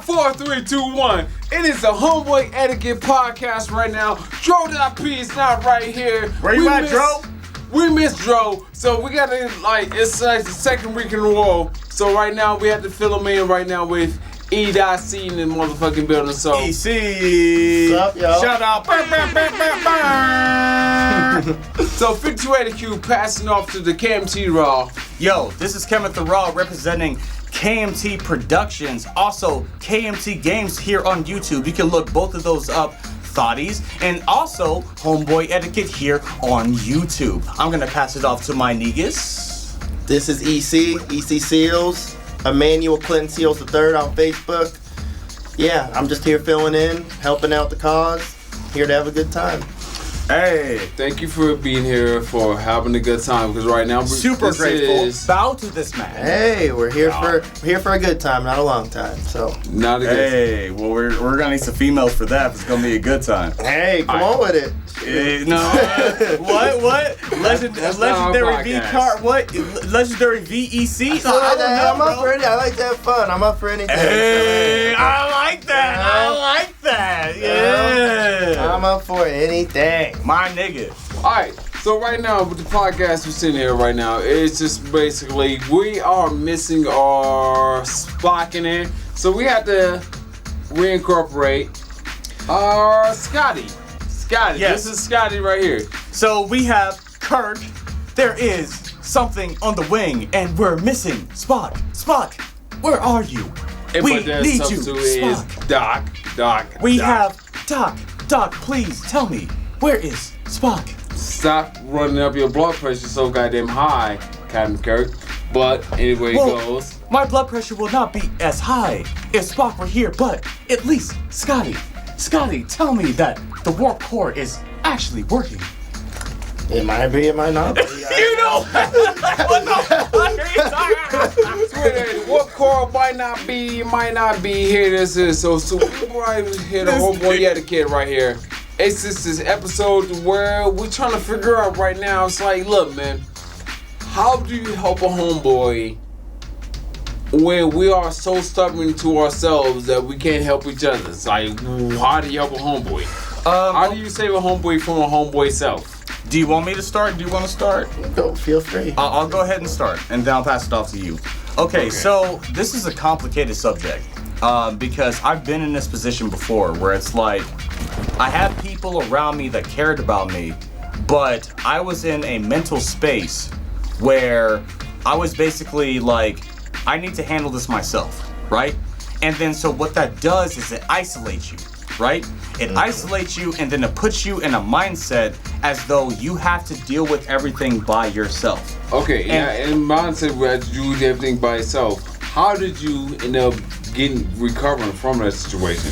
4, 3, 2, 1. It is the Homeboy Etiquette podcast right now. Dro.p is not right here. Where you at, Dro? We miss Dro, so we got to, it's like the second week in a row. So right now, we have to fill him in right now with E.C. in the motherfucking building. So EC. What's up, y'all? Shout out. So 5280Q passing off to the KMT Raw. Yo, this is Kenneth the Raw representing KMT Productions. Also, KMT Games here on YouTube. You can look both of those up. Thotties, and also Homeboy Etiquette here on YouTube. I'm gonna pass it off to my niggas. This is EC Seals, Emmanuel Clinton Seals III on Facebook. Yeah, I'm just here filling in, helping out the cause, here to have a good time. Hey, thank you for being here, for having a good time, because right now super grateful. Bow to this man. Hey, we're here for a good time, not a long time. So not a good time. Well, we're gonna need some females for that. It's gonna be a good time. Hey, come on with it. What? Legendary V card. What? Legendary VEC? I'm up for it. I like to have fun. I'm up for anything. Hey, I like that. Yeah. I'm up for anything. My nigga. Alright, so right now with the podcast we're sitting here right now, it's just basically we are missing our Spock in it. So we have to reincorporate our Scotty. Yes. This is Scotty right here. So we have Kirk. There is something on the wing, and we're missing Spock. Spock, where are you? We need you, Spock. Doc. We have Doc. Doc, please tell me, where is Spock? Stop running up your blood pressure so goddamn high, Captain Kirk. But anyway, it goes. My blood pressure will not be as high if Spock were here, but at least Scotty, tell me that the warp core is actually working. It might be, it might not be. You know what the fuck are you talking about? What core might not be here. This is so we right here, the Homeboy Etiquette right here. It's just this episode where we're trying to figure out right now. It's like, look, man, how do you help a homeboy when we are so stubborn to ourselves that we can't help each other? It's like, how do you help a homeboy? How do you save a homeboy from a homeboy self? Do you want me to start? Do you want to start? Go, feel free. I'll go ahead and start, and then I'll pass it off to you. Okay, so this is a complicated subject because I've been in this position before where it's like I had people around me that cared about me, but I was in a mental space where I was basically like, I need to handle this myself, right? And then so what that does is it isolates you, right? It isolates you, and then it puts you in a mindset as though you have to deal with everything by yourself. Okay, and mindset where you do everything by yourself. How did you end up recovering from that situation?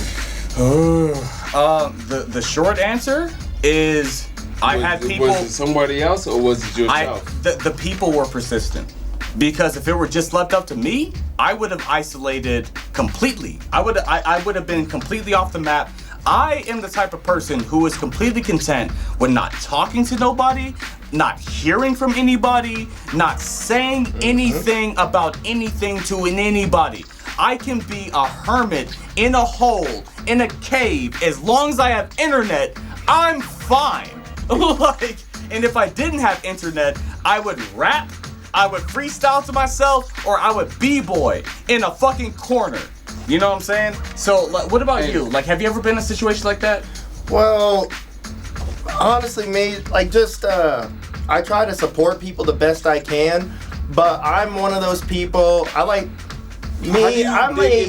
The short answer is I had people. Was it somebody else or was it yourself? The people were persistent. Because if it were just left up to me, I would have isolated completely. I would have been completely off the map. I am the type of person who is completely content with not talking to nobody, not hearing from anybody, not saying anything about anything to anybody. I can be a hermit in a hole, in a cave, as long as I have internet, I'm fine. And if I didn't have internet, I would rap, I would freestyle to myself, or I would b-boy in a fucking corner. You know what I'm saying? So, what about you? Like, have you ever been in a situation like that? Well, honestly, I try to support people the best I can, but I'm one of those people, dig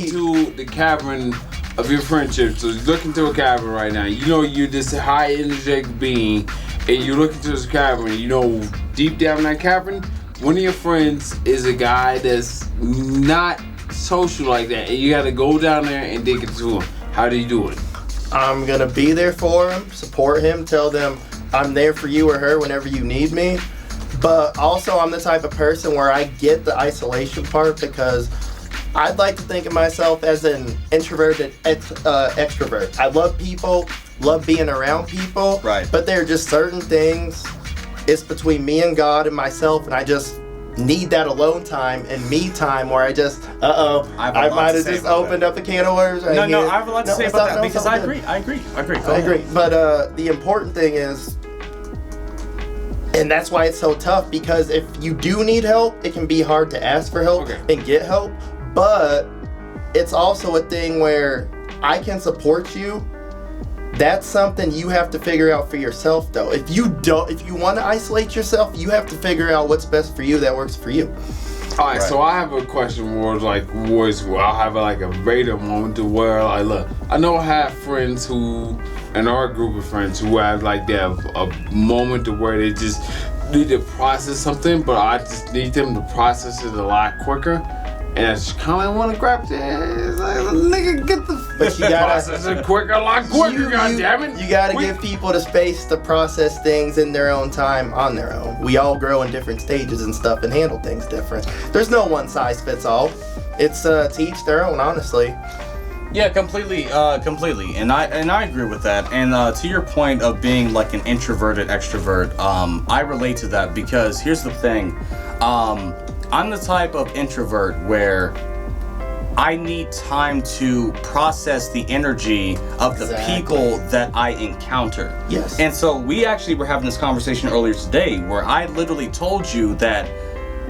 into the cavern of your friendship? So you look into a cavern right now. You know you're this high energetic being, and you look into this cavern. You know deep down in that cavern, one of your friends is a guy that's not social like that, and you got to go down there and dig into him. How do you do it? I'm gonna be there for him, support him, tell them I'm there for you or her whenever you need me. But also, I'm the type of person where I get the isolation part because I'd like to think of myself as an introverted extrovert. I love people, love being around people, right? But there are just certain things. It's between me and God and myself, and I just need that alone time and me time where I just, I might have just opened up a can of worms right here. No, I have a lot to say about that because I agree. I agree. But the important thing is, and that's why it's so tough, because if you do need help, it can be hard to ask for help and get help. But it's also a thing where I can support you. That's something you have to figure out for yourself, though. If you want to isolate yourself, you have to figure out what's best for you that works for you. All right, so I have a question where I'll have like a Vader moment to where like, look, I know I have friends who, in our group of friends who have like they have a moment to where they just need to process something, but I just need them to process it a lot quicker. And I just kind of want to grab their ass. Like, nigga, get the But you gotta process it quicker, a lot quicker, goddammit. You gotta give people the space to process things in their own time on their own. We all grow in different stages and stuff and handle things different. There's no one size fits all. It's to each their own, honestly. Yeah, completely, and I agree with that. And to your point of being like an introverted extrovert, I relate to that because here's the thing. I'm the type of introvert where I need time to process the energy of the people that I encounter. Yes. And so we actually were having this conversation earlier today where I literally told you that,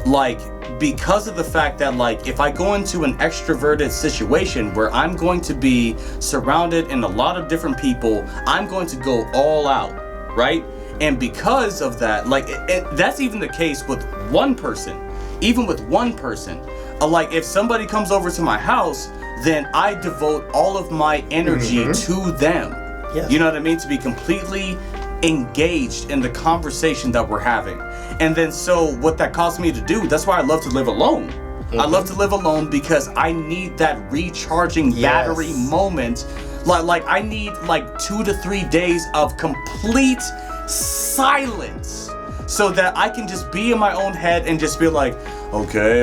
like, because of the fact that, like, if I go into an extroverted situation where I'm going to be surrounded in a lot of different people, I'm going to go all out, right? And because of that, like, that's even the case with one person. Even with one person, like if somebody comes over to my house, then I devote all of my energy to them. Yes. You know what I mean? To be completely engaged in the conversation that we're having. And then so what that caused me to do, that's why I love to live alone. I love to live alone because I need that recharging battery moment. Like I need like 2 to 3 days of complete silence. So that I can just be in my own head and just be like, okay.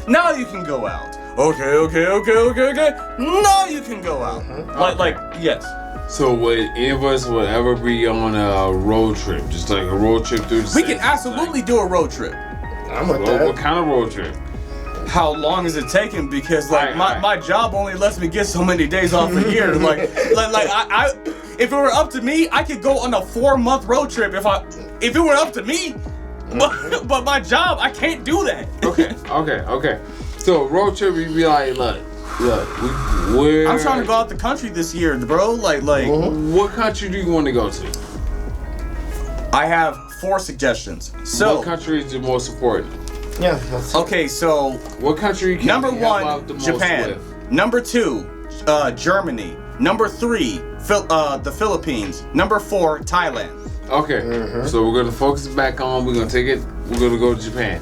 Now you can go out. Okay. Now you can go out. Like, yes. So would any of us would ever be on a road trip? Just like a road trip through the We can absolutely do a road trip. I'm with that. What kind of road trip? How long is it taking? Because like my job only lets me get so many days off a year. like I if it were up to me, I could go on a 4-month road trip if it were up to me. But my job, I can't do that. Okay. So road trip, you'd be like, look, we're... I'm trying to go out the country this year, bro. Like. What country do you want to go to? I have 4 suggestions. So. What country is the most important? Yeah. Okay, so. What country can number you help 1, out the Japan. most with? Number 2, Germany. Number 3, the Philippines. Number 4, Thailand. Okay, so we're gonna focus back on. We're gonna take it. We're gonna go to Japan.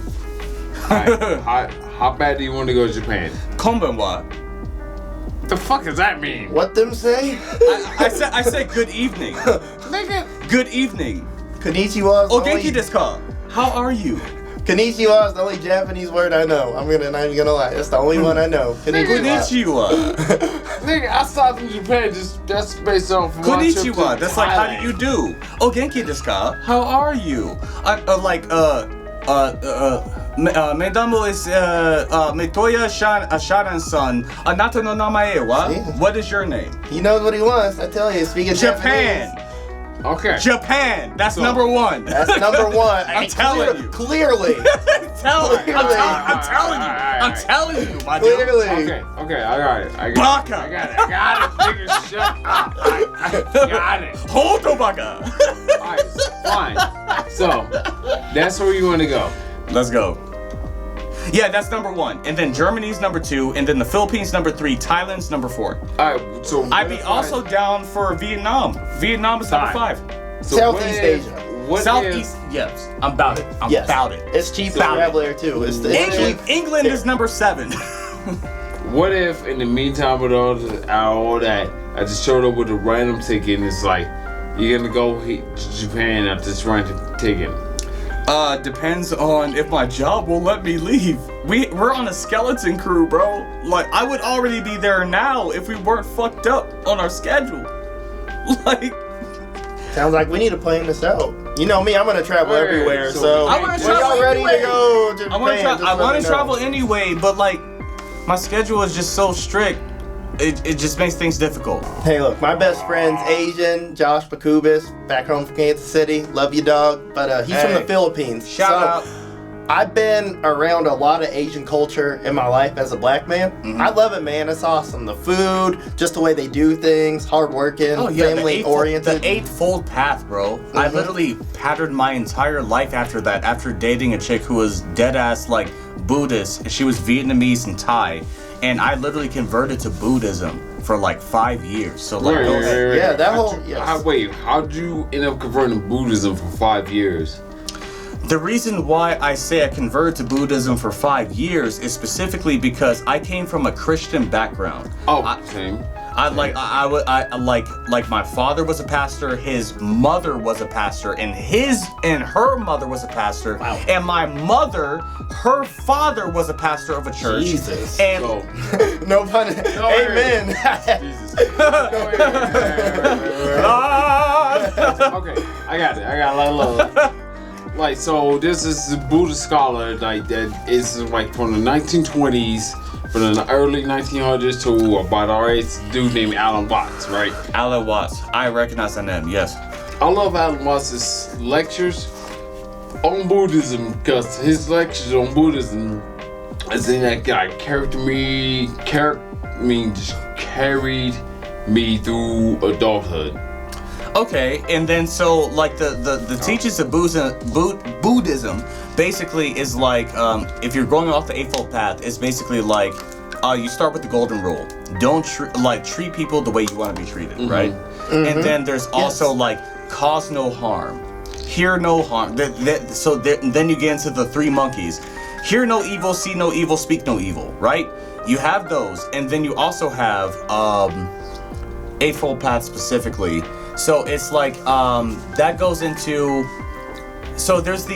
Alright, how bad do you want to go to Japan? Konbanwa. What the fuck does that mean? What them say? I said good evening. Nigga. Good evening. Konnichiwa. Ogenki desu ka? How are you? Konnichiwa is the only Japanese word I know. I'm not even gonna lie. That's the only one I know. Konnichiwa. Nigga, I stopped in Japan. That's based on Konnichiwa. That's like, how do you do? Ogenki desu ka? How are you? Medamo is Metoya Sharan-san. Anata no namae wa? What is your name? He knows what he wants. I tell you, speaking Japan. Japanese. Okay. Japan. That's number 1. That's number 1. I'm telling you. Clearly. I'm telling you, my dude. Clearly. Okay, all right. I got it. I got it. Nigga, shut up. I got it. Hoto baka. Alright, fine. So, that's where you want to go. Let's go. Yeah, that's number 1. And then Germany's number 2. And then the Philippines number 3. Thailand's number 4. Alright, so I'd be also down for Vietnam. Vietnam is number 5. So Southeast Asia. Southeast, yes. I'm about it. I'm about it. It's cheap to travel there too. England is number 7. What if in the meantime with all that, I just showed up with a random ticket and it's like, you're gonna go to Japan after this random ticket? Depends on if my job will let me leave. We're on a skeleton crew, bro. Like, I would already be there now if we weren't fucked up on our schedule. Like, Sounds like we need to plan this out. You know me, I'm gonna travel Alright, everywhere. so So I wanna when travel y'all ready anyway. to go to Japan, I want to just travel let me know. anyway, but like my schedule is just so strict. It just makes things difficult. Hey, look, my best friend's Asian, Josh Bakubis, back home from Kansas City. Love you, dog. But he's from the Philippines. Shout out. I've been around a lot of Asian culture in my life as a black man. Mm-hmm. I love it, man. It's awesome. The food, just the way they do things, hardworking, family-oriented. The eightfold path, bro. I literally patterned my entire life after that, after dating a chick who was dead-ass, like, Buddhist. She was Vietnamese and Thai. And I literally converted to Buddhism for, like, 5 years. So, like, Wait. Yeah, that whole... Yes. Wait, how'd you end up converting to Buddhism for 5 years? The reason why I say I converted to Buddhism for 5 years is specifically because I came from a Christian background. Same. I like my father was a pastor, his mother was a pastor, and her mother was a pastor, and my mother, her father was a pastor of a church. Jesus. And No pun. Amen. Jesus. Okay, I got it. I got a lot of love. Like, so this is a Buddhist scholar like that is like from the 1920s, from the early 1900s to about our age, dude named Alan Watts, right? Alan Watts, I recognize that name, yes. I love Alan Watts' lectures on Buddhism because his lectures on Buddhism, as in that guy, carried me through adulthood. Okay, and then so like the teachings of Buddhism basically is like if you're going off the Eightfold Path, it's basically like you start with the golden rule: don't treat people the way you want to be treated, right? And then there's also like cause no harm, hear no harm. Then you get into the three monkeys: hear no evil, see no evil, speak no evil, right? You have those, and then you also have Eightfold Path specifically. So it's like that goes into, so there's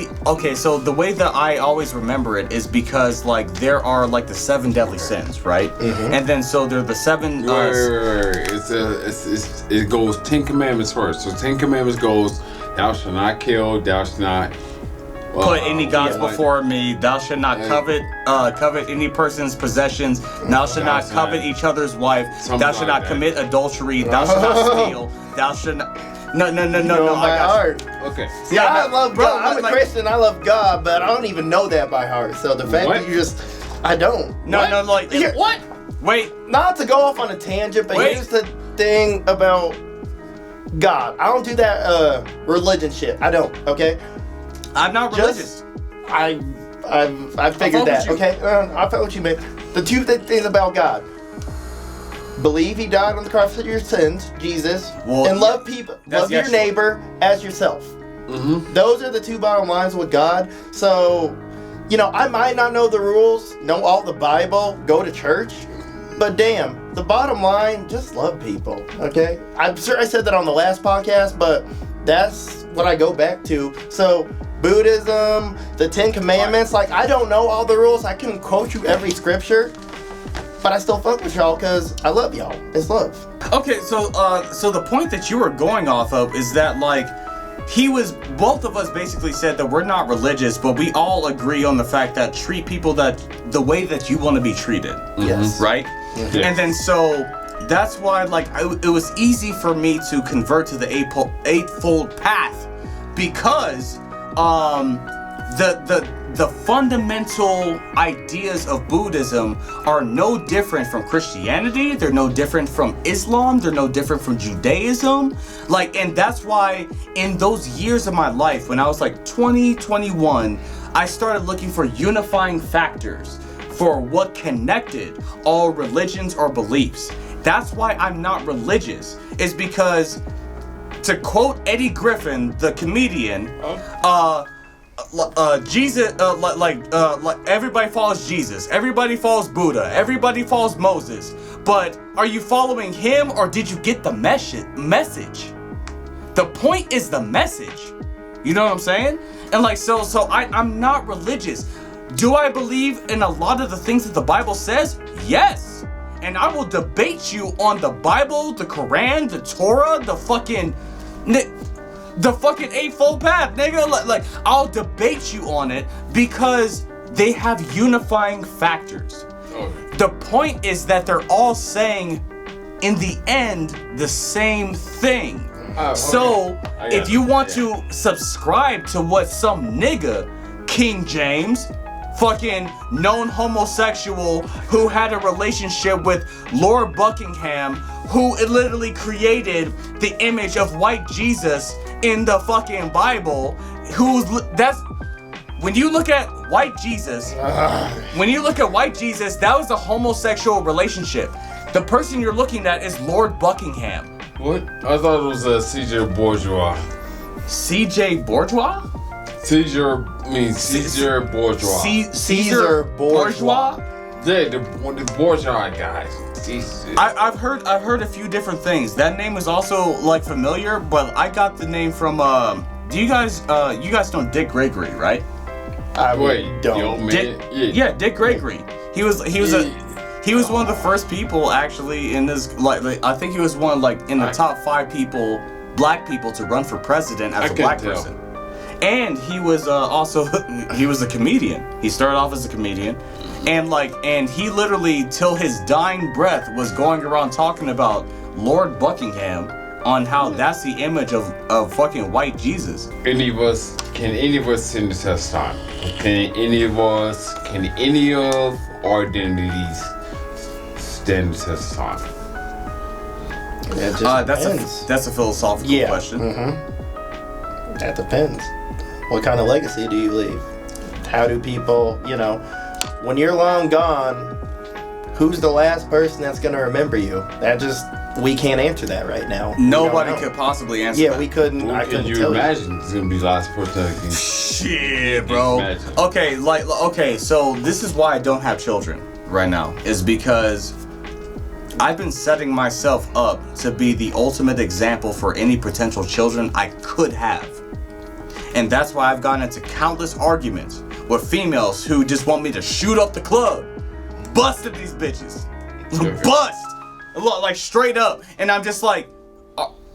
so the way that I always remember it is because like there are like the 7 deadly sins, right? And then so there are the 7 it goes 10 commandments first. So 10 commandments goes, thou shalt not kill, thou shalt not put any gods before me, thou shalt not covet any person's possessions, thou shalt not covet each other's wife, thou shalt not commit adultery, thou shalt not steal, thou shalt not... No, by heart. Okay. See, I love God. I'm a Christian. I love God, but I don't even know that by heart. So the fact that you just, I don't. What? Wait. Not to go off on a tangent, but here's the thing about God. I don't do that religion shit. I don't. Okay. I'm not religious. I figured that. Okay. I felt what you meant. The two things about God. Believe he died on the cross for your sins, Jesus, and love people, love your neighbor as yourself. Those are the two bottom lines with God. So, you know, I might not know the rules, know all the Bible, go to church, but damn, the bottom line, just love people, okay? I'm sure I said that on the last podcast, but that's what I go back to. So, Buddhism, the 10 Commandments, like, I don't know all the rules. I can quote you every scripture. But I still fuck with y'all because I love y'all. It's love. Okay, so the point that you were going off of is that like both of us basically said that we're not religious, but we all agree on the fact that treat people the way that you want to be treated. Yes. Right? Yes. And then so that's why like it was easy for me to convert to the Eightfold Path because the fundamental ideas of Buddhism are no different from Christianity. They're no different from Islam. They're no different from Judaism. Like, and that's why in those years of my life, when I was like 20, 21, I started looking for unifying factors for what connected all religions or beliefs. That's why I'm not religious, is because, to quote Eddie Griffin, the comedian, Jesus, like everybody follows Jesus, everybody follows Buddha, everybody follows Moses, but are you following him or did you get the message? The point is the message. You know what I'm saying? And like, so I'm not religious. Do I believe in a lot of the things that the Bible says? Yes. And I will debate you on the Bible, the Quran, the Torah, the fucking... the fucking Eightfold Path, nigga. Like, I'll debate you on it because they have unifying factors. Okay. The point is that they're all saying, in the end, the same thing. Okay. So, if you want to to subscribe to what some nigga, King James, fucking known homosexual who had a relationship with Lord Buckingham, who literally created the image of white Jesus in the fucking Bible, when you look at white Jesus, that was a homosexual relationship. The person you're looking at is Lord Buckingham. What? I thought it was Caesar Bourgeois. CJ Bourgeois? Caesar Bourgeois. Caesar Bourgeois? Yeah, the bourgeois guy. I've heard a few different things. That name is also like familiar, but I got the name from do you guys know Dick Gregory, right? Wait, don't. Yeah, Dick Gregory. He was one of the first people actually in this, like I think he was one in the top 5 people, black people, to run for president as a black person. And he was also he was a comedian. He started off as a comedian, and he literally till his dying breath was going around talking about Lord Buckingham on how that's the image of fucking white Jesus. Can any of us stand the test of time? Can any of our identities stand the test of time? It just depends. That's a philosophical question. Mm-hmm. That depends. What kind of legacy do you leave? How do people, when you're long gone, who's the last person that's going to remember you? We can't answer that right now. Nobody could possibly answer that. Yeah, we couldn't. I couldn't tell you. Imagine it's going to be the last person that can... Shit, bro. Okay, so this is why I don't have children right now, is because I've been setting myself up to be the ultimate example for any potential children I could have. And that's why I've gotten into countless arguments with females who just want me to shoot up the club. Busted these bitches. Bust! Like straight up. And I'm just like,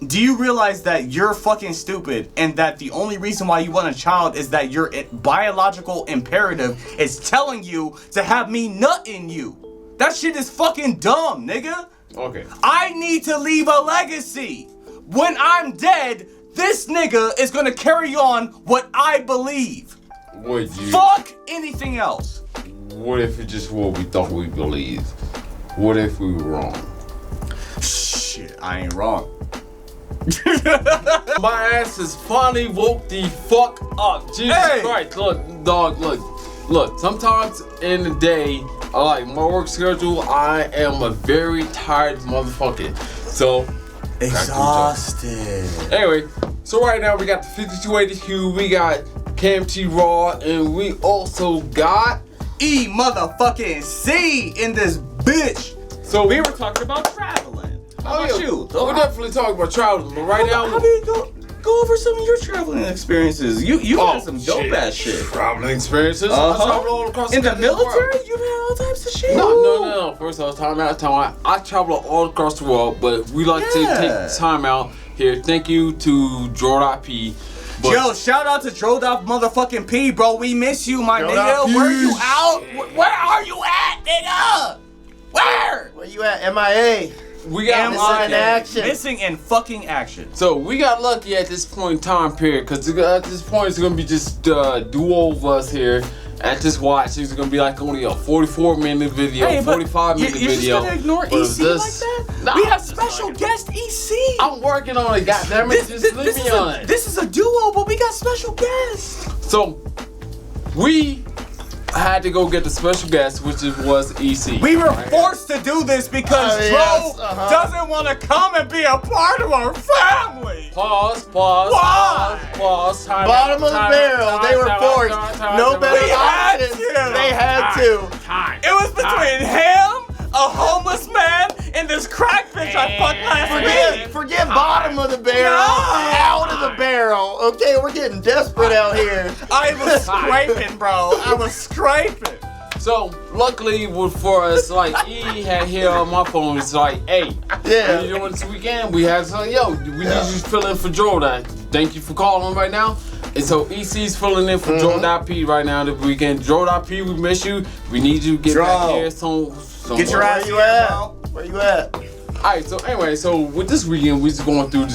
do you realize that you're fucking stupid and that the only reason why you want a child is that your biological imperative is telling you to have me nut in you? That shit is fucking dumb, nigga. Okay. I need to leave a legacy. When I'm dead, this nigga is gonna carry on what I believe. Fuck anything else. What if it's just what we thought we believed? What if we were wrong? Shit, I ain't wrong. My ass is finally woke the fuck up. Jesus Christ. Look, dog, look. Sometimes in the day, my work schedule, I am a very tired motherfucker. So, exhausted. Anyway, so right now we got the 5282, we got KMT Raw, and we also got E motherfucking C in this bitch. So we were talking about traveling. How about you? We're definitely talking about traveling, but right now... How do you go over some of your traveling experiences? You had some dope ass shit. Traveling experiences? I traveled all across the In the military? world. You had all types of shit? No. First of all, time out. I travel all across the world, but we like to take time out here. Thank you to dro.p. Yo, shout out to dro.p, bro. We miss you, my nigga. Where you out? Where are you at, nigga? Where you at? MIA. We got missing in fucking action. So we got lucky at this point in time period, because at this point it's gonna be just duo of us here at this watch. It's gonna be like only a 44-minute video, 45-minute video. You're just gonna ignore EC like that? Nah, we have special guest EC. I'm working on it, goddammit. Just leave me on it. This is a duo, but we got special guests. So we had to go get the special guest, which was EC. We were forced to do this because Dro doesn't want to come and be a part of our family. Pause. Why? Pause. Bottom of the barrel. They were forced. No better options. They had to. It was between him, a homeless man, and this crack bitch I fucked last week. Forget bottom of the barrel. Out of the barrel. Okay, we're getting desperate out here. I was scraping, bro. I was scraping. So, luckily for us, E had here on my phone. It's like, hey, what are you doing this weekend? We had we need you to fill in for Dro thank you for calling right now. And so EC's filling in for dro.p right now this weekend. Dro.p, we miss you. We need you to get back here. Get your ass here, bro. Where you at? Alright, so anyway, so with this weekend, we just going through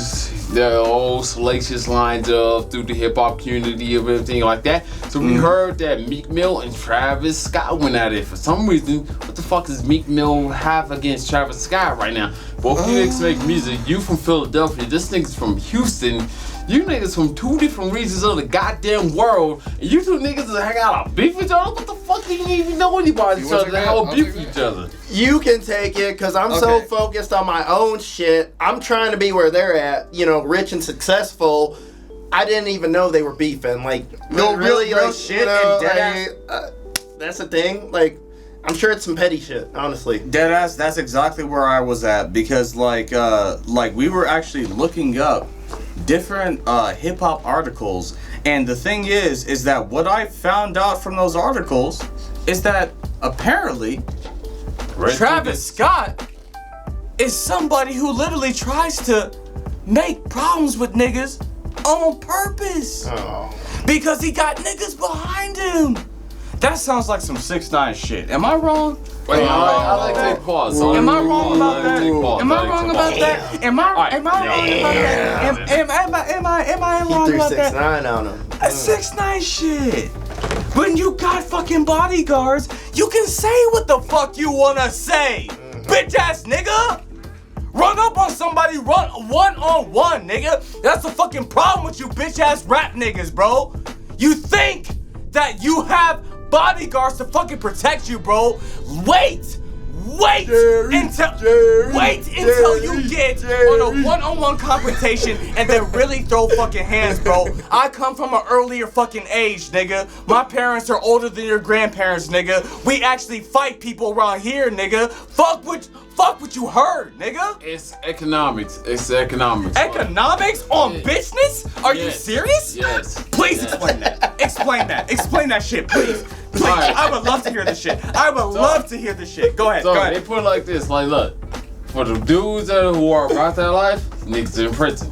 the old salacious lines of through the hip hop community of everything like that. So we heard that Meek Mill and Travis Scott went at it. For some reason, what the fuck does Meek Mill have against Travis Scott right now? Both you niggas make music. You from Philadelphia. This nigga's from Houston. You niggas from two different regions of the goddamn world. And you two niggas that hang out on beef with each other? What the fuck do you even know anybody each other? How beef with each other? You can take it, because I'm so focused on my own shit. I'm trying to be where they're at, you know, rich and successful. I didn't even know they were beefing. Like, No, really, real like, shit you know, and dead that's the thing. Like, I'm sure it's some petty shit, honestly. Deadass, that's exactly where I was at, because like we were actually looking up different hip hop articles, and the thing is that what I found out from those articles is that apparently Travis Scott is somebody who literally tries to make problems with niggas on purpose. Oh. Because he got niggas behind him. That sounds like some 6ix9ine shit. Am I wrong? Wait, I like to take pause. Am I wrong about that? Am I wrong about that? Am I wrong about that? Am I wrong about that? 6ix9ine on him. That's 6ix9ine shit. When you got fucking bodyguards, you can say what the fuck you wanna say. Bitch ass nigga. Run up on somebody, run one-on-one, nigga. That's the fucking problem with you bitch ass rap niggas, bro. You think that you have bodyguards to fucking protect you, bro. Wait until you get on a one-on-one confrontation and then really throw fucking hands, bro. I come from an earlier fucking age, nigga. My parents are older than your grandparents, nigga. We actually fight people around here, nigga. Fuck what you heard, nigga. It's economics. It's economics. Economics on business? Are you serious? Yes. Please explain that. Explain that shit, please. Please. Right. I would love to hear this shit. I would love to hear this shit. Go ahead. So go ahead. they put it like this, like look, for the dudes who are about their life, niggas in prison.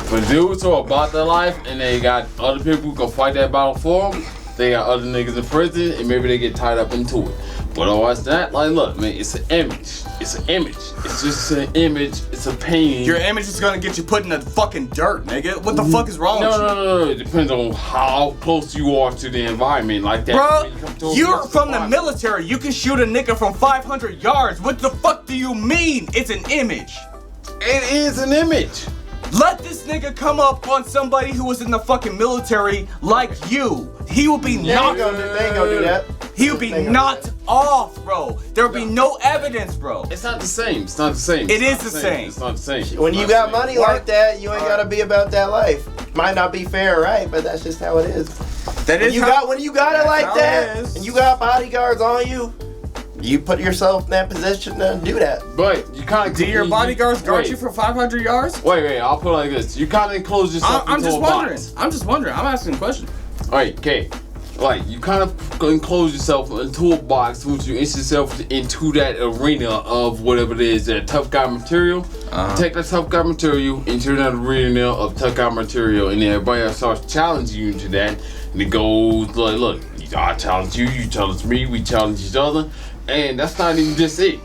For the dudes who are about their life and they got other people who can fight that battle for them, they got other niggas in prison and maybe they get tied up into it. But otherwise that, like look, man, it's an image. It's an image. It's just an image. It's a painting. Your image is gonna get you put in the fucking dirt, nigga. What the fuck is wrong with you? No. It depends on how close you are to the environment like that. Bro, When you're from the military. You can shoot a nigga from 500 yards. What the fuck do you mean? It's an image. It is an image. Let this nigga come up on somebody who was in the fucking military like you. He will be knocked. They ain't gonna do that. He would be knocked off, bro. There would be no evidence, bro. It's not the same. It's not the same. It is the same. It's not the same. When you got money like that, you ain't gotta be about that life. Might not be fair, right? But that's just how it is. That is When you got it like that, and you got bodyguards on you, you put yourself in that position to do that. But you kind of do your bodyguards guard you for 500 yards? Wait. I'll put it like this. You kind of enclose yourself into a box. I'm just wondering. I'm asking a question. All right, okay. Like you kind of enclose yourself into a box, once you insert yourself into that arena of whatever it is, that tough guy material. Take that tough guy material into that arena of tough guy material, and then everybody else starts challenging you into that. And it goes like, look, I challenge you, you challenge me, we challenge each other, and that's not even just it.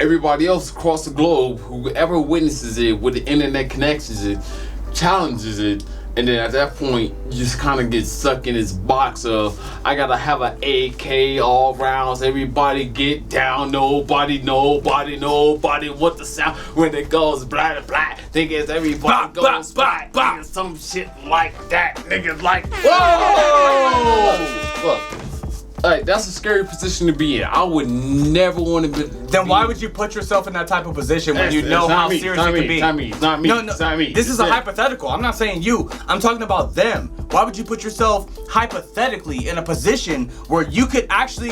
Everybody else across the globe, whoever witnesses it with the internet connections, it challenges it. And then at that point, you just kind of get stuck in this box of, I gotta have an AK all rounds, everybody get down, nobody, what the sound, when it goes blah, blah, think it's everybody goes blah, blah, some shit like that, niggas like, whoa! Look, like, that's a scary position to be in. I would never want to be. Then why would you put yourself in that type of position when you know how serious it could be? It's not me. This is a hypothetical. I'm not saying you. I'm talking about them. Why would you put yourself hypothetically in a position where you could actually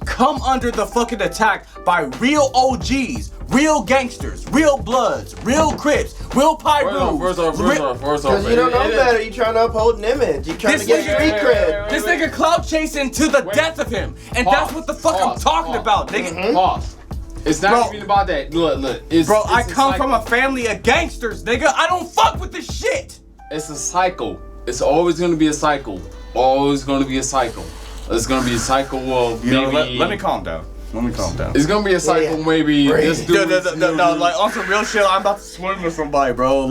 come under the fucking attack by real OGs, real gangsters, real Bloods, real Crips, real Pyrus? First off. Because you don't know better. You trying to uphold an image. You trying to get street cred. This nigga clout chasing to the death of him. And that's what the fuck I'm talking about, nigga. Pause. It's not even about that. Look. I come from a family of gangsters, nigga. I don't fuck with this shit. It's a cycle. It's always going to be a cycle. Always going to be a cycle. It's going to be a cycle of maybe... Let me calm down. It's going to be a cycle maybe... This dude no, like on some real shit, I'm about to swim with somebody, bro.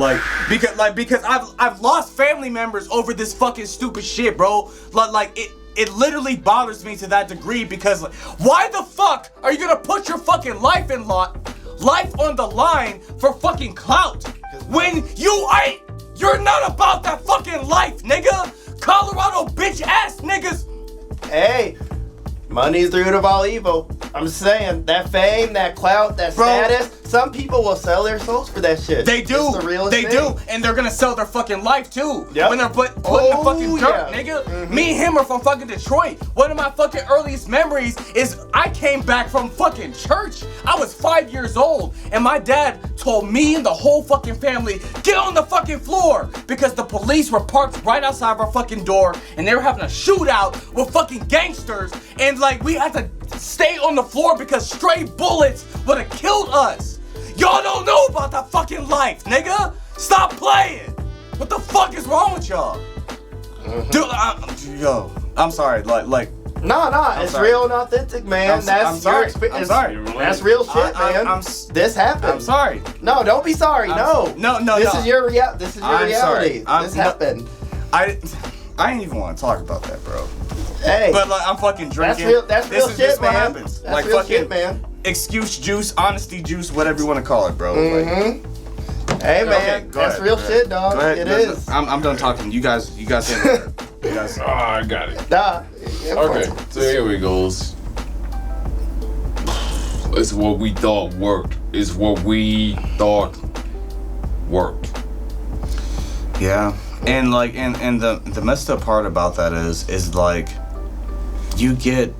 Because I've lost family members over this fucking stupid shit, bro. It literally bothers me to that degree because why the fuck are you gonna put your fucking life on the line for fucking clout when you're not about that fucking life, nigga. Colorado bitch ass niggas. Hey, money's the root of all evil. I'm saying that fame, that clout, that status. Some people will sell their souls for that shit. They do. It's the realest They thing. do, and they're gonna sell their fucking life too. Yep. When they're putting the fucking dirt, nigga. Mm-hmm. Me and him are from fucking Detroit. One of my fucking earliest memories is I came back from fucking church. I was 5 years old, and my dad told me and the whole fucking family, get on the fucking floor, because the police were parked right outside of our fucking door, and they were having a shootout with fucking gangsters, and like we had to stay on the floor because stray bullets would have killed us. Y'all don't know about that fucking life, nigga. Stop playing. What the fuck is wrong with y'all? Dude, I'm sorry. No, it's real and authentic, man. I'm sorry. I'm sorry. That's real shit, man. This happened. I'm sorry. No, don't be sorry. No. This is your reality. This happened. I ain't even want to talk about that, bro. Hey. But like, I'm fucking drinking. That's real shit, this man. What happens. That's like real fucking shit, man. Excuse juice, honesty juice, whatever you want to call it, bro. Hey, man. That's real shit, dog. Go ahead. It is. I'm done talking. You guys handle it. You guys. I got it. Nah. Okay, so here we goes. It's what we thought worked. It's what we thought worked. Yeah, and like, and the messed up part about that is like, you get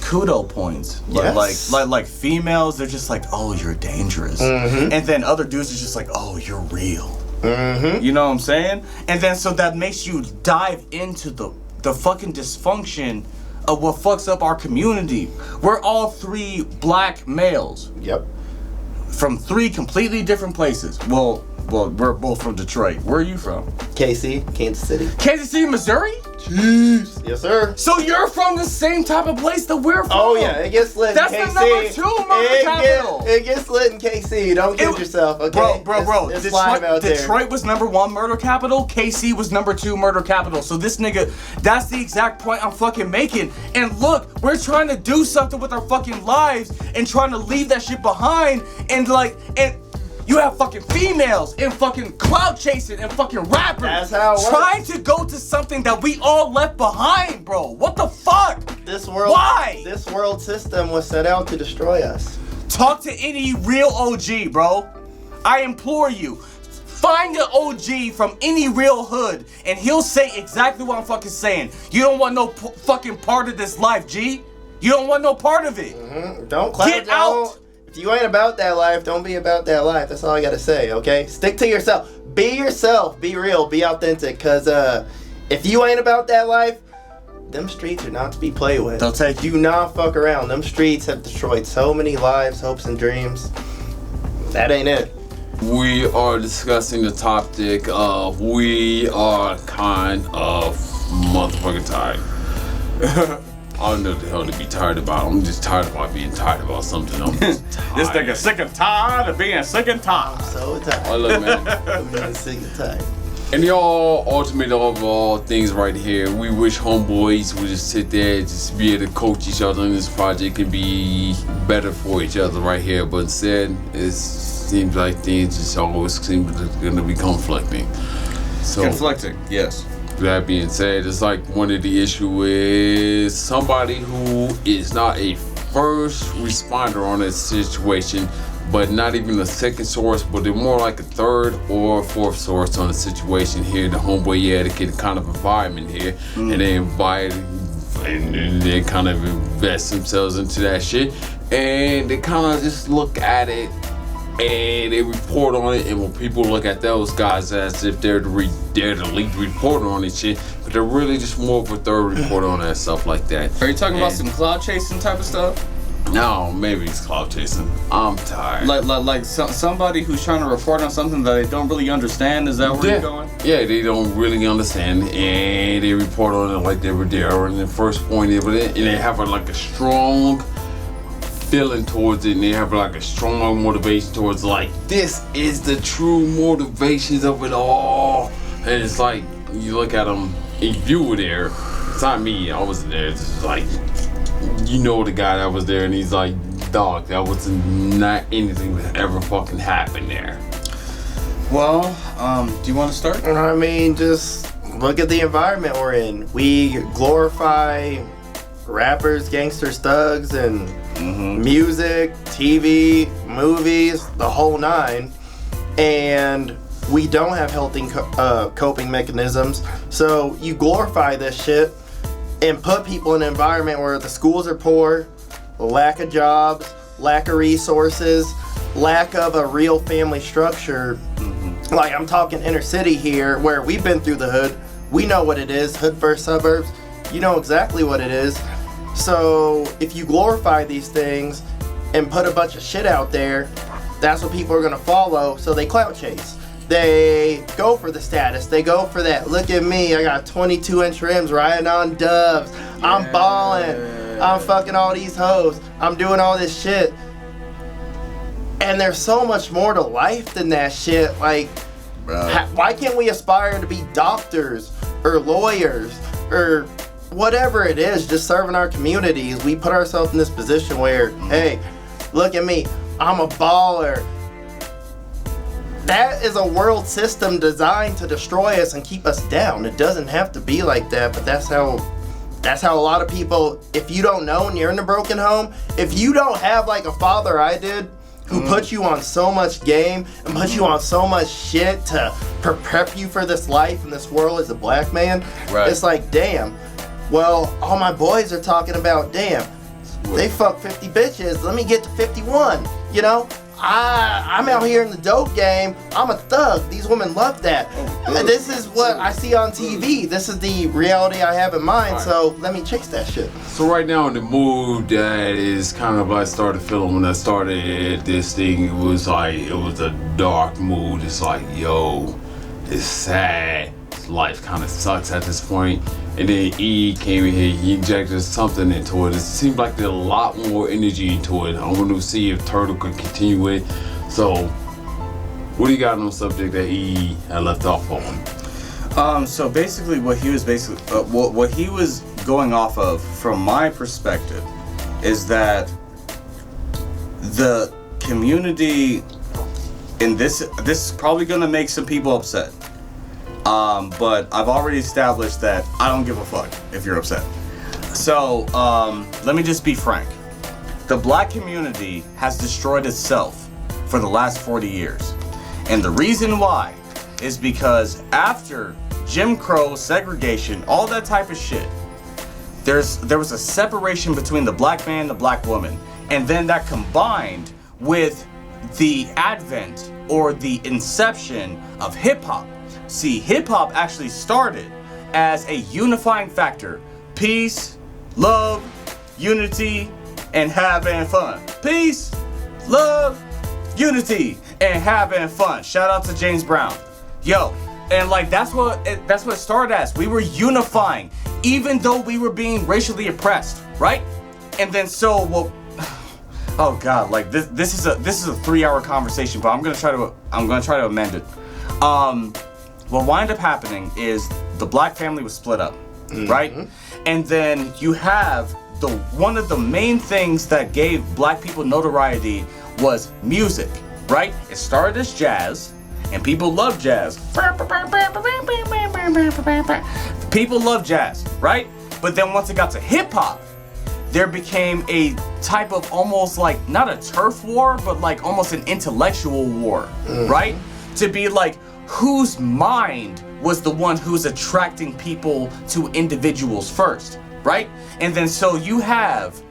kudo points. Yes. Like females, they're just like, oh, you're dangerous, and then other dudes are just like, oh, you're real. You know what I'm saying? And then so that makes you dive into the fucking dysfunction of what fucks up our community. We're all three black males. Yep. From three completely different places. Well, we're both from Detroit. Where are you from? KC, Kansas City. Kansas City, Missouri? Jeez. Yes, sir. So you're from the same type of place that we're from? Oh, yeah. It gets lit That's in KC. the number 2 murder capital. It gets lit in KC. Don't kid yourself, okay? Bro. It's live out there. Detroit was number 1 murder capital. KC was number 2 murder capital. So this nigga, that's the exact point I'm fucking making. And look, we're trying to do something with our fucking lives and trying to leave that shit behind. And you have fucking females and fucking clout chasing and fucking rappers. That's how it works. Trying to go to something that we all left behind, bro. What the fuck? Why? This world system was set out to destroy us. Talk to any real OG, bro. I implore you. Find an OG from any real hood and he'll say exactly what I'm fucking saying. You don't want no fucking part of this life, G. You don't want no part of it. Don't clout. Get out. If you ain't about that life, don't be about that life. That's all I gotta say, okay? Stick to yourself. Be yourself. Be real. Be authentic. Because if you ain't about that life, them streets are not to be played with. They'll take you. Do not fuck around. Them streets have destroyed so many lives, hopes, and dreams. That ain't it. We are discussing the topic of we are kind of motherfucking tired. I don't know what the hell to be tired about. I'm just tired about being tired about something. I'm just tired. This nigga sick and tired of being sick and tired. So tired. Oh, look, man. I'm being sick and tired. And y'all, ultimate of all things right here, we wish homeboys would just sit there, just be able to coach each other in this project and be better for each other right here. But instead, it seems like things just always seem going to be conflicting. So, Conflicting, yes. That being said, it's like one of the issue is somebody who is not a first responder on a situation, but not even a second source, but they're more like a third or fourth source on a situation here, the Homeboy Etiquette kind of environment here, and they invite and they kind of invest themselves into that shit, and they kind of just look at it and they report on it, and when people look at those guys as if they're the lead reporter on this shit, but they're really just more of a third reporter on that stuff like that. Are you talking about some cloud chasing type of stuff? No, maybe it's cloud chasing. I'm tired. Like somebody who's trying to report on something that they don't really understand. Is that where you're going? Yeah, they don't really understand, and they report on it like they were there in the first point of it, and they have like a strong feeling towards it, and they have like a strong motivation towards like this is the true motivations of it all. And it's like you look at them, if you were there, it's not me, I wasn't there. It's just like, you know, the guy that was there, and he's like, dog, that was not anything that ever fucking happened there. Well, do you want to start? I mean, just look at the environment we're in. We glorify rappers, gangsters, thugs, and music, TV, movies, the whole nine. And we don't have healthy coping mechanisms. So you glorify this shit and put people in an environment where the schools are poor, lack of jobs, lack of resources, lack of a real family structure. Like, I'm talking inner city here, where we've been through the hood. We know what it is, hood versus suburbs. You know exactly what it is. So if you glorify these things and put a bunch of shit out there, that's what people are gonna follow, so they clout chase. They go for the status. They go for that. Look at me. I got 22-inch rims riding on Doves. I'm balling. I'm fucking all these hoes. I'm doing all this shit. And there's so much more to life than that shit. Like, why can't we aspire to be doctors or lawyers or whatever it is, just serving our communities? We put ourselves in this position where, hey, look at me. I'm a baller. That is a world system designed to destroy us and keep us down. It doesn't have to be like that, but that's how a lot of people, if you don't know and you're in a broken home, if you don't have like a father I did, who put you on so much game and put you on so much shit to prepare you for this life and this world as a black man, it's like, damn. Well, all my boys are talking about, damn, they fuck 50 bitches, let me get to 51, you know? I'm out here in the dope game. I'm a thug. These women love that. This is what I see on TV. This is the reality I have in mind. So let me chase that shit. So right now, the mood that is kind of I started feeling when I started this thing, it was a dark mood. It's like, yo, it's sad. Life kind of sucks at this point. And then E came in here, he injected something into it. It seemed like there's a lot more energy into it. I want to see if Turtle could continue it. So, what do you got on the subject that E had left off on? So basically, what he was going off of, from my perspective, is that the community in this is probably gonna make some people upset. But I've already established that I don't give a fuck if you're upset. So, let me just be frank. The black community has destroyed itself for the last 40 years. And the reason why is because after Jim Crow, segregation, all that type of shit, there was a separation between the black man and the black woman. And then that combined with the advent or the inception of hip-hop. See, hip-hop actually started as a unifying factor. Peace, love, unity, and having fun. Peace, love, unity, and having fun. Shout out to James Brown. Yo, and like that's what it started as. We were unifying, even though we were being racially oppressed, right? And then oh God, like this is a 3-hour conversation, but I'm gonna try to amend it. What wound up happening is the black family was split up, right? And then you have one of the main things that gave black people notoriety was music, right? It started as jazz, and people love jazz. People love jazz, right? But then once it got to hip hop, there became a type of almost like, not a turf war, but like almost an intellectual war, right? To be like, whose mind was the one who's attracting people to individuals first, right? And then so you have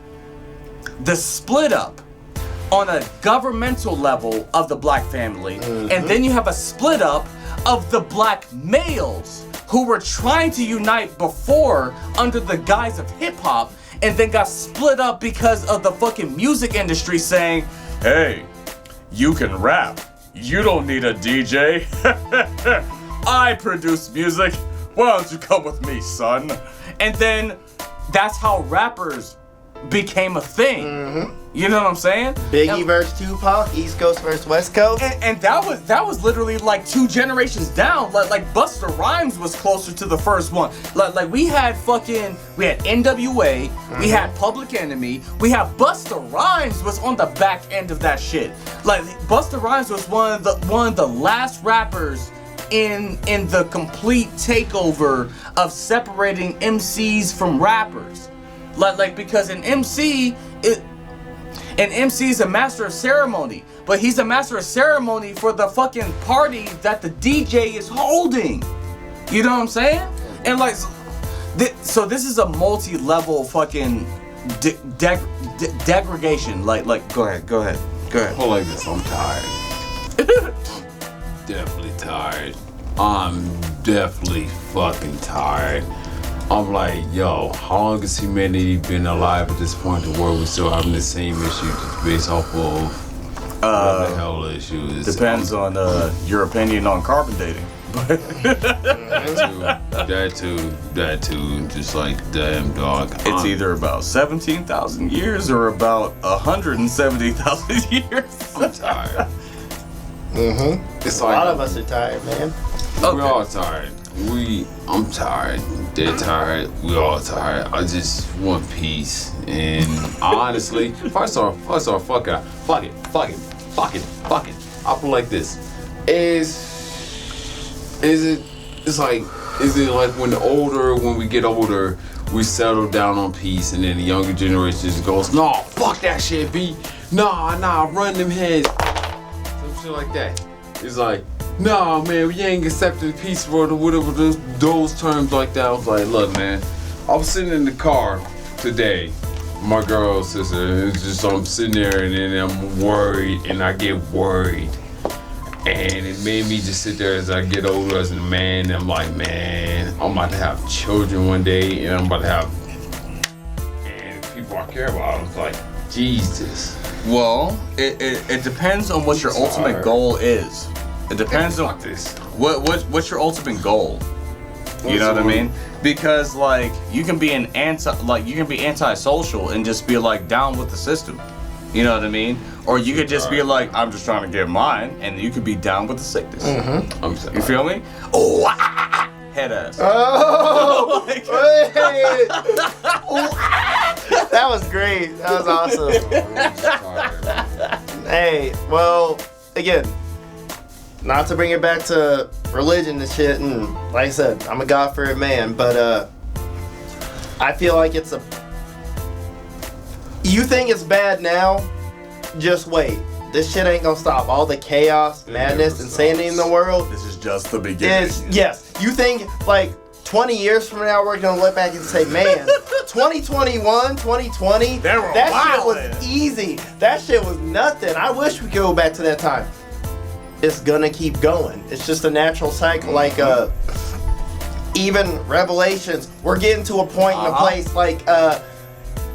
the split up on a governmental level of the black family, and then you have a split up of the black males who were trying to unite before under the guise of hip hop, and then got split up because of the fucking music industry saying, hey, you can rap. You don't need a DJ. I produce music. Why don't you come with me, son? And then that's how rappers became a thing. You know what I'm saying? Biggie versus Tupac, East Coast versus West Coast. And that was literally like 2 generations down. Like Busta Rhymes was closer to the first one. Like we had NWA, we had Public Enemy, we had Busta Rhymes was on the back end of that shit. Like Busta Rhymes was one of the last rappers in the complete takeover of separating MCs from rappers. Like because an MC is a master of ceremony, but he's a master of ceremony for the fucking party that the DJ is holding. You know what I'm saying? And like, so this is a multi-level fucking degradation. Like, go ahead. Hold like this. I'm tired. Definitely tired. I'm definitely fucking tired. I'm like, yo, how long has humanity been alive at this point to where we're still having the same issue just based off of what the hell the issue is? Depends on your opinion on carbon dating. That too. Just like, damn dog. It's either about 17,000 years or about 170,000 years. I'm tired. It's A lot of us are tired, man. We're all tired. I'm tired. They're tired. We all tired. I just want peace. And honestly, first off, fuck it. I feel like this. Is it like when we get older, we settle down on peace, and then the younger generation just goes, nah, fuck that shit, B. Nah, run them heads. Some shit like that. It's like, nah, man, we ain't accepting peace for whatever those terms like that. I was like, look, man, I was sitting in the car today, my girl's sister. It's just I'm sitting there and then I'm worried, and I get worried, and it made me just sit there as I get older as a man. And I'm like, man, I'm about to have children one day, and I'm about to have people I care about. I was like, Jesus. Well, it depends on what your ultimate goal is. It depends on what's your ultimate goal. You know what I mean? Because like you can be antisocial and just be like down with the system. You know what I mean? Or you could just be like, I'm just trying to get mine, and you could be down with the sickness. You feel me? Oh, head ass. Oh, hey. That was great. That was awesome. Hey, well, again, not to bring it back to religion and shit, and like I said, I'm a God-fearing man, but I feel like you think it's bad now, just wait. This shit ain't gonna stop. All the chaos, madness, insanity in the world. This is just the beginning. Yes. You think like 20 years from now we're gonna look back and say, man, 2021, 2020, that shit was easy. That shit was nothing. I wish we could go back to that time. It's gonna keep going. It's just a natural cycle. Like even Revelations, we're getting to a point in a place like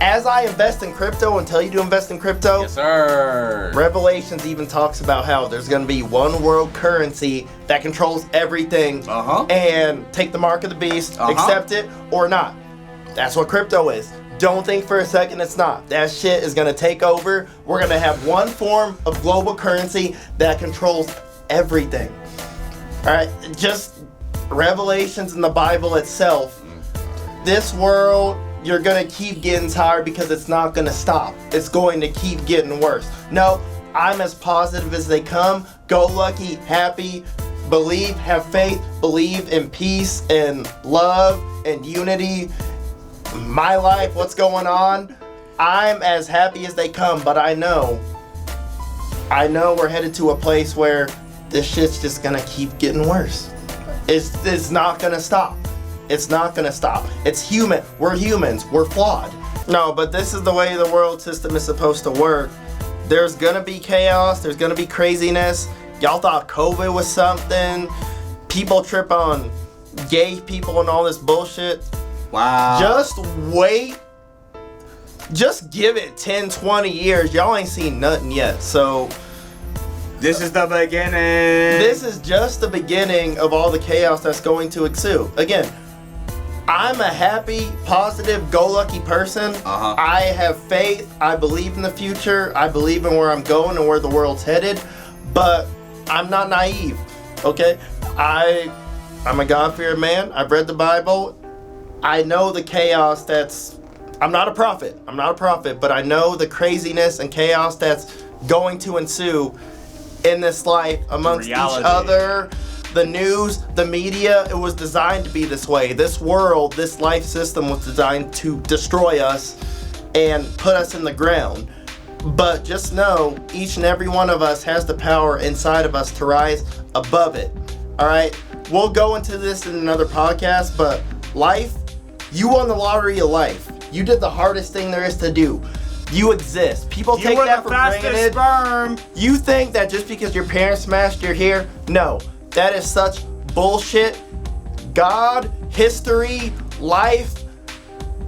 as I invest in crypto and tell you to invest in crypto, yes, sir. Revelations even talks about how there's going to be one world currency that controls everything, and take the mark of the beast, accept it or not. That's what crypto is. Don't think for a second it's not. That shit is going to take over. We're going to have one form of global currency that controls everything. All right, just Revelations in the Bible itself. This world, you're gonna keep getting tired because it's not gonna stop. It's going to keep getting worse. No, I'm as positive as they come. Go lucky, happy, believe, have faith, believe in peace and love and unity. My life, what's going on? I'm as happy as they come, but I know we're headed to a place where this shit's just gonna keep getting worse. It's not gonna stop. It's not gonna stop. It's human. We're humans. We're flawed. No, but this is the way the world system is supposed to work. There's gonna be chaos. There's gonna be craziness. Y'all thought COVID was something. People trip on gay people and all this bullshit. Wow. Just wait just give it 10, 20 years. Y'all ain't seen nothing yet. So this is the beginning. This is just the beginning of all the chaos that's going to ensue. Again, I'm a happy, positive, go-lucky person. I have faith. I believe in the future. I believe in where I'm going and where the world's headed. But I'm not naive, okay? I'm a God-fearing man. I've read the Bible. I know the chaos that's... I'm not a prophet, but I know the craziness and chaos that's going to ensue in this life amongst each other. The news, the media, it was designed to be this way. This world, this life system was designed to destroy us and put us in the ground. But just know, each and every one of us has the power inside of us to rise above it. All right? We'll go into this in another podcast, but life, you won the lottery of life. You did the hardest thing there is to do. You exist. People take that for granted. Sperm. You think that just because your parents smashed your hair, no. That is such bullshit. God, history, life,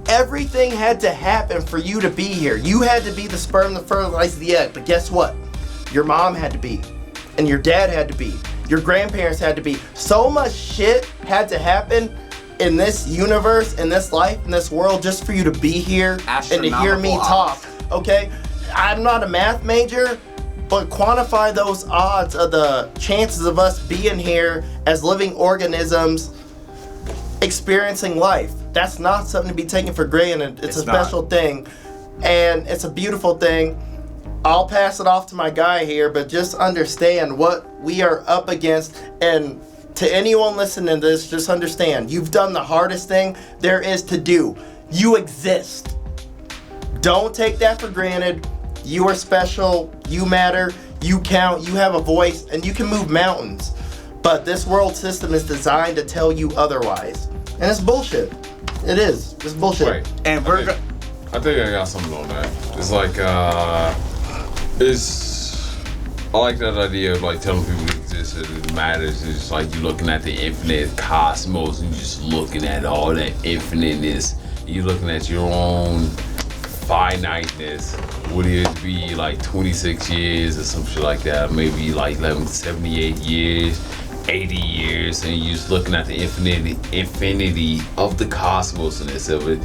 everything had to happen for you to be here. You had to be the sperm that fertilized the egg. But guess what? Your mom had to be. And your dad had to be. Your grandparents had to be. So much shit had to happen in this universe, in this life, in this world, just for you to be here and to hear me talk. Okay? I'm not a math major, but quantify those odds of the chances of us being here as living organisms experiencing life. That's not something to be taken for granted. It's a special thing, and it's a beautiful thing. I'll pass it off to my guy here, but just understand what we are up against. And to anyone listening to this, just understand, you've done the hardest thing there is to do. You exist. Don't take that for granted. You are special, you matter, you count, you have a voice, and you can move mountains. But this world system is designed to tell you otherwise. And it's bullshit. It is. It's bullshit. Wait, and I think I got something on that. It's like, I like that idea of like telling people it exists, it matters. It's like you looking at the infinite cosmos and you just looking at all that infiniteness. You're looking at your own finiteness. Would it be like 26 years or some shit like that? Maybe like 78 years, 80 years, and you're just looking at the infinity of the cosmos and this of it.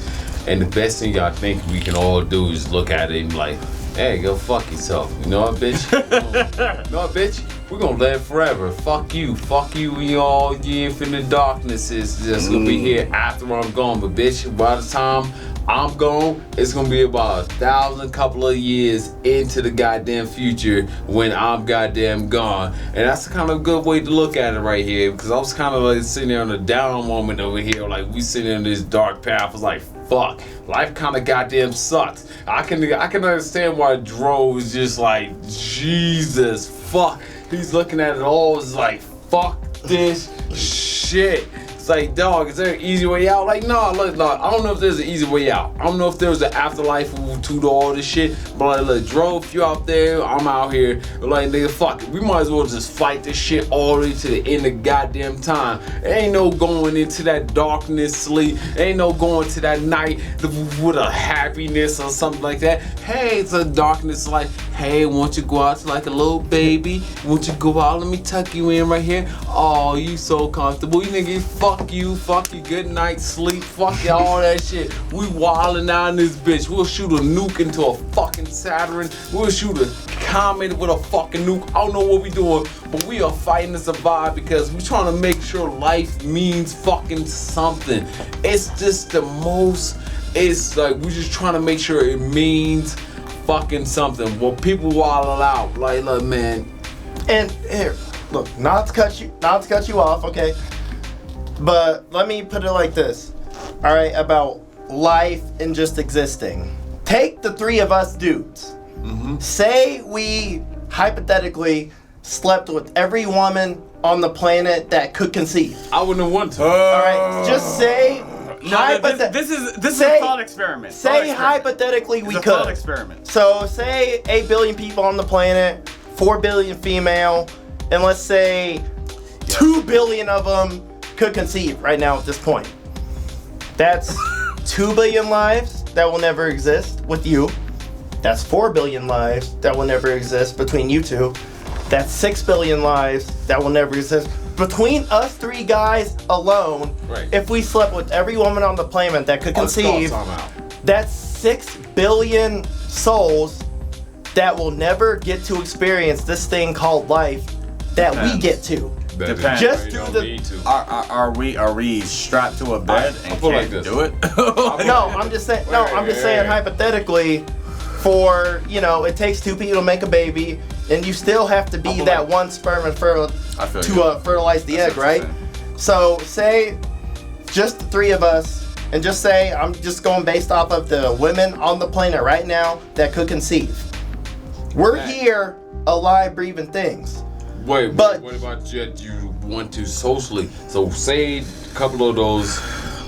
And the best thing I think we can all do is look at it and be like, hey, go fuck yourself. You know what, bitch? You know what, bitch? We're gonna live forever. Fuck you, and all the infinite darkness is just gonna be here after I'm gone. But bitch, by the time I'm gone, it's gonna be about 1,000 couple of years into the goddamn future when I'm goddamn gone. And that's kind of a good way to look at it right here, because I was kind of like sitting there on a down moment over here, like we sitting in this dark path. I was like, fuck, life kind of goddamn sucks. I can understand why Dro is just like, Jesus, fuck. He's looking at it all, it's like, fuck this shit. It's like, dog, is there an easy way out? Like, no, look, I don't know if there's an easy way out. I don't know if there's an afterlife to all this shit. But like, look, Dro, if you out there, I'm out here. Like, nigga, fuck it. We might as well just fight this shit all the way to the end of goddamn time. There ain't no going into that darkness sleep. Ain't no going to that night with a happiness or something like that. Hey, it's a darkness like, hey, won't you go out to like a little baby? Won't you go out? Let me tuck you in right here. Oh, you so comfortable. You nigga, fuck you, good night, sleep, fuck you, all that shit. We wildin' out in this bitch. We'll shoot a nuke into a fucking Saturn. We'll shoot a comet with a fucking nuke. I don't know what we doing, but we are fighting to survive because we're trying to make sure life means fucking something. It's just the most, it's like we're just trying to make sure it means fucking something. Well, people wild out. Like, look, man. And here, look, not to cut you off, okay? But let me put it like this, all right, about life and just existing. Take the three of us dudes. Say we hypothetically slept with every woman on the planet that could conceive. I wouldn't want to. All right, just say. This is a thought experiment. Say hypothetically we could. Thought experiment. So say 8 billion people on the planet, 4 billion female, and let's say 2 billion of them could conceive right now at this point. That's 2 billion lives. that will never exist with you. That's 4 billion lives that will never exist between you two. That's 6 billion lives that will never exist. Between us 3 guys alone, if we slept with every woman on the planet that could conceive, that's 6 billion souls that will never get to experience this thing called life that we get to. Depends. Just do the. Are we strapped to a bed and can't do it? No, I'm just saying. No, I'm just saying hypothetically. For it takes 2 people to make a baby, and you still have to be that one sperm and fertilize the egg, right? So say just the 3 of us, and just say I'm just going based off of the women on the planet right now that could conceive. We're here, alive, breathing things. Wait, but what about you want to socially? So say a couple of those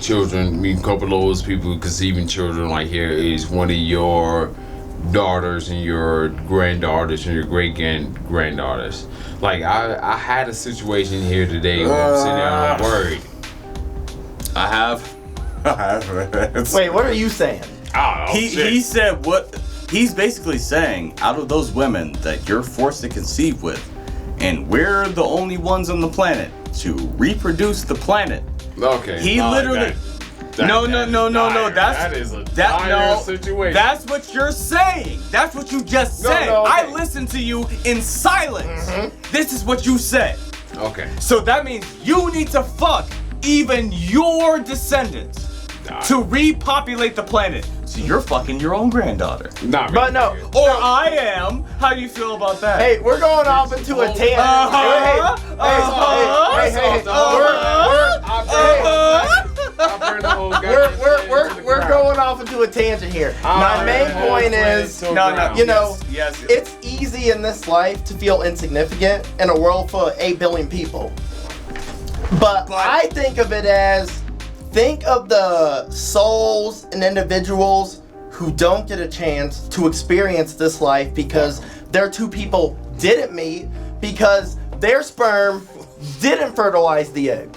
children, a couple of those people conceiving children like here is one of your daughters and your granddaughters and your great-granddaughters. Like I had a situation here today where I'm sitting there and I'm worried. I have. Wait, what are you saying? He said what he's basically saying, out of those women that you're forced to conceive with, and we're the only ones on the planet to reproduce the planet. Okay. He literally No. That is a dire situation. That's what you're saying. That's what you just said. Okay. I listened to you in silence. This is what you said. Okay. So that means you need to fuck even your descendants to repopulate the planet. So you're fucking your own granddaughter. Nah, but no. Or I am. How do you feel about that? Hey, we're going off into a tangent. We're going off into a tangent here. My main point is, it's easy in this life to feel insignificant in a world full of 8 billion people. But I think of it as, think of the souls and individuals who don't get a chance to experience this life because their 2 people didn't meet, because their sperm didn't fertilize the egg.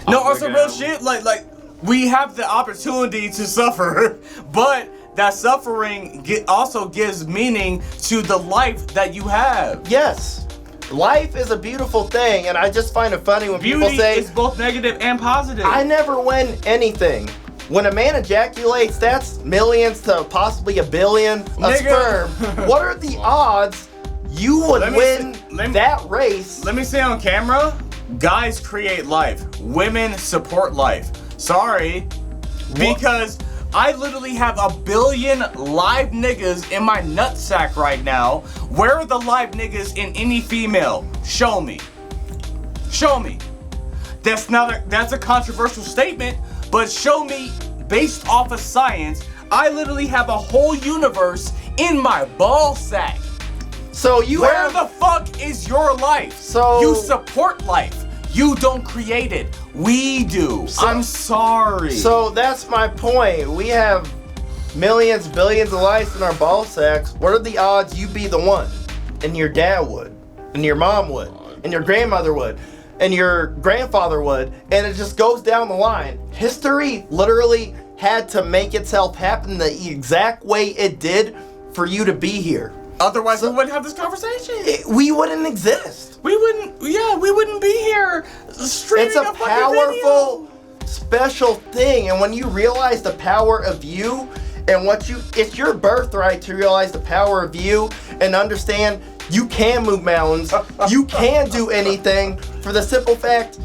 No, also real shit, like we have the opportunity to suffer, but that suffering also gives meaning to the life that you have. Yes. Life is a beautiful thing, and I just find it funny when Beauty people say it's both negative and positive. I never win anything. When a man ejaculates, that's millions to possibly a billion of sperm. What are the odds you would win that race? Let me say on camera, guys create life. Women support life. Sorry. Because I literally have a billion live niggas in my nutsack right now. Where are the live niggas in any female? Show me. Show me. That's a controversial statement, but show me based off of science. I literally have a whole universe in my ball sack. So where the fuck is your life? So you support life. You don't create it. We do. I'm sorry. So that's my point. We have millions, billions of lives in our ball sacks. What are the odds you be the one? And your dad would. And your mom would. And your grandmother would. And your grandfather would. And it just goes down the line. History literally had to make itself happen the exact way it did for you to be here. Otherwise, we wouldn't have this conversation. We wouldn't exist. We wouldn't be here streaming It's a powerful, special thing. And when you realize the power of you and it's your birthright to realize the power of you and understand you can move mountains, you can do anything for the simple fact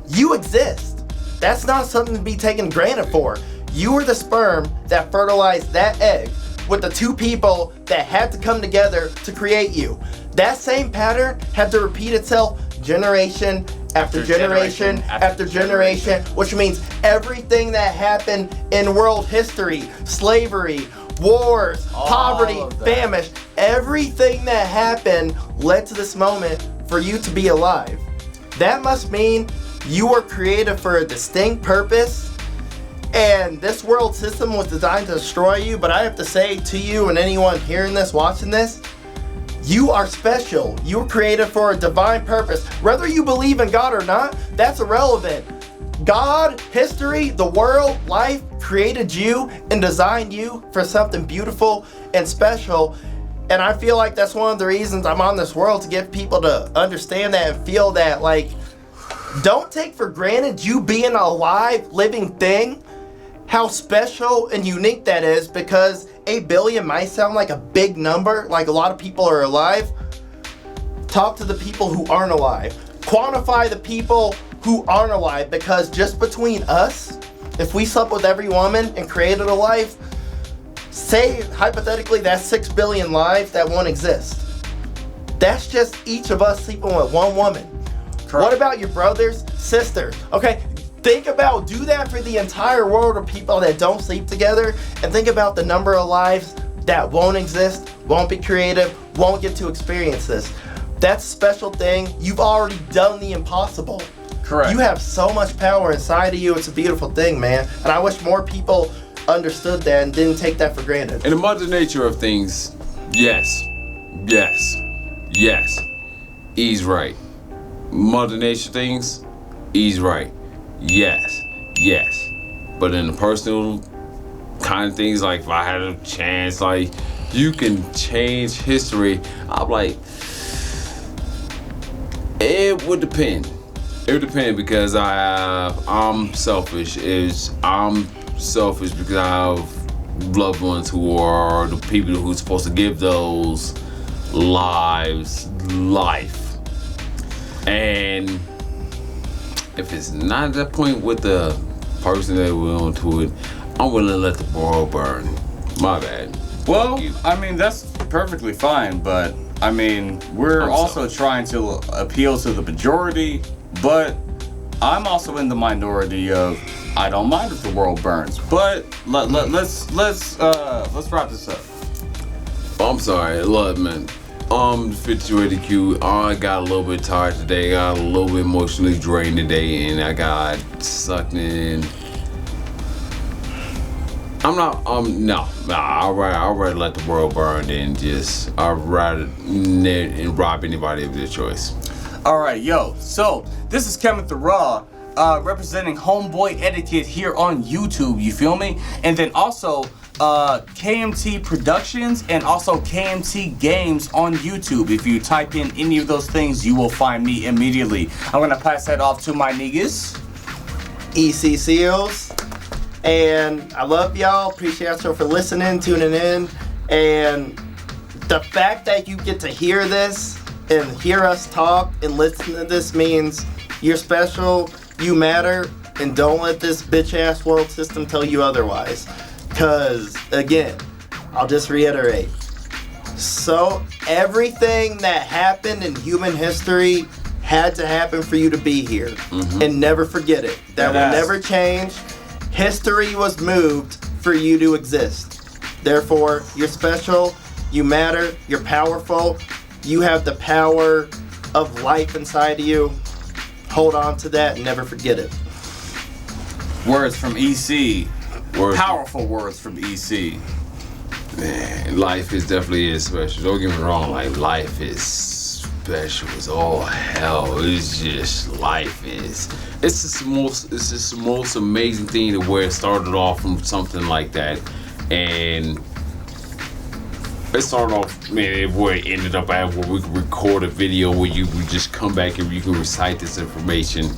you exist. That's not something to be taken granted for. You were the sperm that fertilized that egg with the 2 people that had to come together to create you. That same pattern had to repeat itself generation after generation after generation, which means everything that happened in world history, slavery, wars, poverty, famine, everything that happened led to this moment for you to be alive. That must mean you were created for a distinct purpose. And this world system was designed to destroy you, but I have to say to you and anyone hearing this, watching this, you are special. You were created for a divine purpose. Whether you believe in God or not, that's irrelevant. God, history, the world, life created you and designed you for something beautiful and special. And I feel like that's one of the reasons I'm on this world, to get people to understand that and feel that, like, don't take for granted you being a live, living thing, how special and unique that is, because 8 billion might sound like a big number, like a lot of people are alive. Talk to the people who aren't alive. Quantify the people who aren't alive, because just between us, if we slept with every woman and created a life, say hypothetically that's 6 billion lives that won't exist. That's just each of us sleeping with one woman. Correct. What about your brothers, sisters? Okay, think about, do that for the entire world of people that don't sleep together, and think about the number of lives that won't exist, won't be creative, won't get to experience this. That's a special thing. You've already done the impossible. Correct. You have so much power inside of you. It's a beautiful thing, man. And I wish more people understood that and didn't take that for granted. In the mother nature of things, yes. He's right. Mother nature things, he's right. Yes. But in the personal kind of things, like if I had a chance, like you can change history, I'm like, it would depend. It would depend, because I'm selfish. I'm selfish because I have loved ones who are the people who's supposed to give those lives life. And if it's not at that point with the person that we're on to it, I'm willing to let the world burn. My bad. Well, I mean, that's perfectly fine, but I mean, we're also trying to appeal to the majority, but I'm also in the minority of I don't mind if the world burns. But let's wrap this up. I'm sorry, look, man. 52 Q. I got a little bit tired today. Got a little bit emotionally drained today, and I got sucked in. I'm not. I'd rather let the world burn than I'd rather and rob anybody of their choice. All right, yo. So this is Kevin the Raw, representing Homeboy Etiquette here on YouTube. You feel me? And then also KMT Productions and also KMT Games on YouTube. If you type in any of those things, you will find me immediately. I'm gonna pass that off to my niggas. EC Seals. And I love y'all. Appreciate y'all for listening, tuning in. And the fact that you get to hear this and hear us talk and listen to this means you're special, you matter, and don't let this bitch ass world system tell you otherwise. Because, again, I'll just reiterate. So, everything that happened in human history had to happen for you to be here. Mm-hmm. And never forget it. That will never change. History was moved for you to exist. Therefore, you're special, you matter, you're powerful, you have the power of life inside of you. Hold on to that and never forget it. Words from EC. Powerful words from EC. Man, life is definitely special. Don't get me wrong, like life is special as all hell. It's just life is. It's just the most amazing thing to where it started off from something like that, and it started off, man, where it ended up at where we could record a video where you would just come back and you can recite this information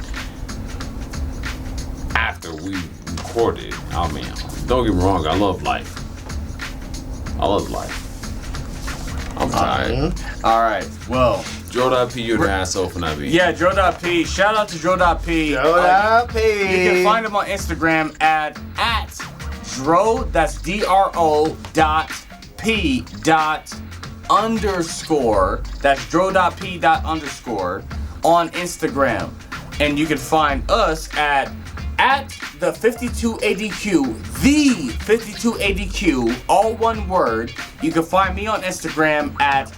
after we recorded it. I mean, don't get me wrong, I love life. I'm tired. All right, well. Dro.p, you're an asshole for not being. Yeah, dro.p. Shout out to dro.p. Dro.p. You can find him on Instagram at dro, that's DRO .p ._ that's dro.p . On Instagram. And you can find us at the 52ADQ, the 52ADQ, all one word. You can find me on Instagram at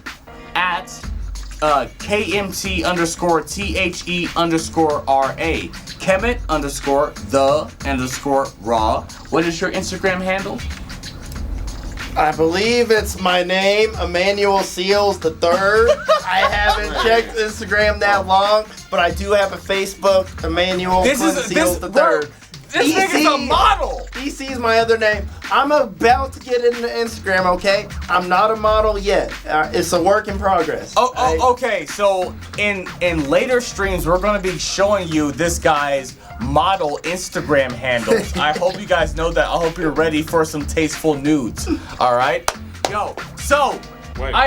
KMT _ THE _RA. Kemet _ the _ raw. What is your Instagram handle? I believe it's my name, Emmanuel Seals the Third. I haven't checked Instagram that long, but I do have a Facebook, Emmanuel Seals the Third. This nigga's a model. EC is my other name. I'm about to get into Instagram, okay? I'm not a model yet. It's a work in progress. Okay. So in later streams, we're gonna be showing you this guy's model Instagram handles. I hope you guys know that. I hope you're ready for some tasteful nudes. All right, yo. So. I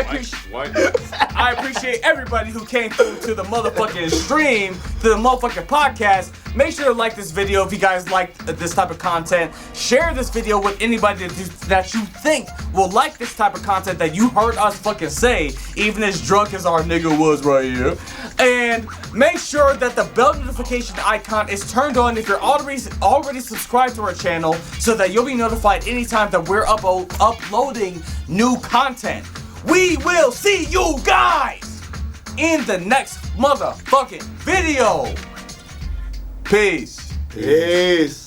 appreciate everybody who came through to the motherfucking stream, to the motherfucking podcast. Make sure to like this video if you guys like this type of content. Share this video with anybody that you think will like this type of content that you heard us fucking say, even as drunk as our nigga was right here. And make sure that the bell notification icon is turned on if you're already subscribed to our channel, so that you'll be notified anytime that we're uploading new content. We will see you guys in the next motherfucking video. Peace. Peace.